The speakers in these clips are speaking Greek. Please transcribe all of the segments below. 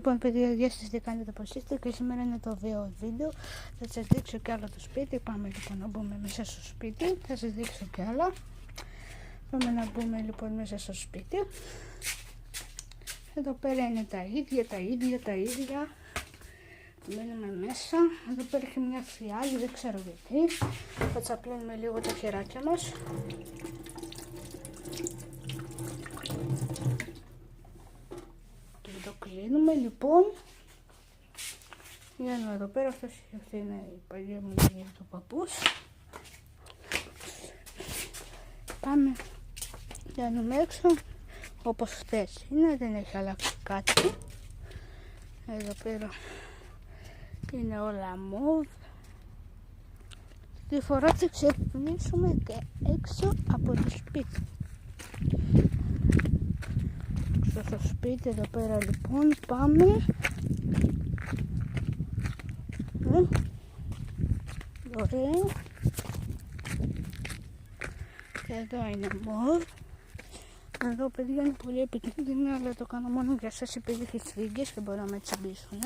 Λοιπόν, παιδιά, γεια σας, τι κάνετε, πώς είστε? Και σήμερα είναι το βίντεο. Θα σας δείξω κι άλλο το σπίτι. Πάμε λοιπόν να μπούμε μέσα στο σπίτι. Θα σας δείξω κι άλλα. Πάμε να μπούμε λοιπόν μέσα στο σπίτι. Εδώ πέρα είναι τα ίδια. Μπαίνουμε μέσα. Εδώ πέρα έχει μια φιάλη, δεν ξέρω γιατί. Θα τσαπλύνουμε λίγο τα χεράκια μας. Και το κλείνουμε λοιπόν. Για να εδώ πέρα, αυτή είναι η παλιά μου για το παππούς. Πάμε για να δούμε έξω όπως χτες είναι, δεν έχει αλλάξει κάτι. Εδώ πέρα είναι όλα μοβ. Τη φορά θα ξεπνήσουμε και έξω από το σπίτι. Στο σπίτι εδώ πέρα λοιπόν πάμε. Ωραία. Και εδώ είναι μοβ. Εδώ παιδιά είναι πολύ επικίνδυνο, αλλά το κάνω μόνο για σας επειδή έχει σφίγγες και μπορεί να με τσιμπήσουν.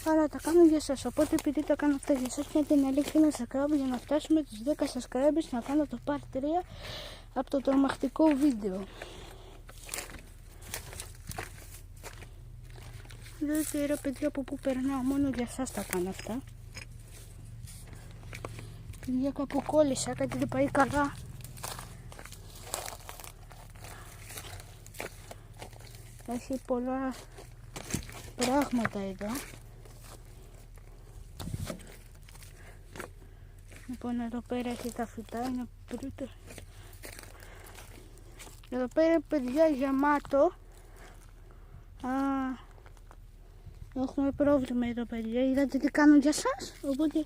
Αλλά τα κάνω για σας, οπότε επειδή τα κάνω αυτά για σας, κάντε να like και ένα subscribe για να φτάσουμε τους 10 subscribers να κάνω το part 3 από το τρομακτικό βίντεο. Δεν ξέρω παιδιά από πού περνάω, μόνο για σας τα κάνω αυτά. Παιδιά κάπου κόλλησα, κάτι δεν πάει καλά. Έχει πολλά πράγματα εδώ. Λοιπόν, εδώ πέρα έχει τα φυτά, είναι πρώτο. Εδώ πέρα παιδιά γεμάτο. Έχουμε πρόβλημα εδώ παιδιά, είδατε τι κάνω για σας. Οπότε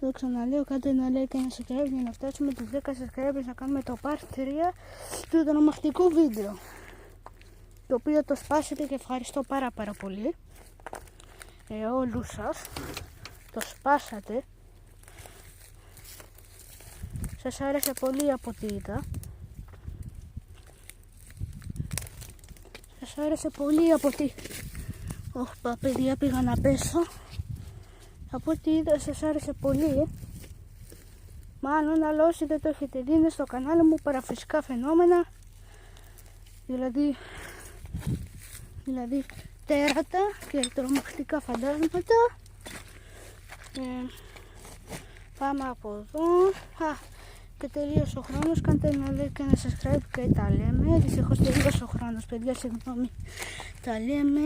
το ξαναλέω, κάντε ένα like και ένα subscribe για να φτάσουμε τους 10 subscribers να κάνουμε το part 3 του τρομακτικού βίντεο, το οποίο το σπάσετε και ευχαριστώ πάρα πολύ όλους σας, το σπάσατε. Σας άρεσε πολύ από ό,τι είδα. Σας άρεσε πολύ από ό,τι... Όχι παιδιά, πήγα να πέσω. Από ό,τι είδα σας άρεσε πολύ. Μάλλον, αλλά όσοι δεν το έχετε δει, είναι στο κανάλι μου Παραφυσικά Φαινόμενα. Δηλαδή τέρατα και τρομακτικά φαντάσματα. Πάμε από εδώ. Και τελείωσε ο χρόνος. Κάντε ένα like και ένα subscribe και τα λέμε. Δυστυχώς τελείωσε ο χρόνος παιδιά, συγγνώμη. Τα λέμε.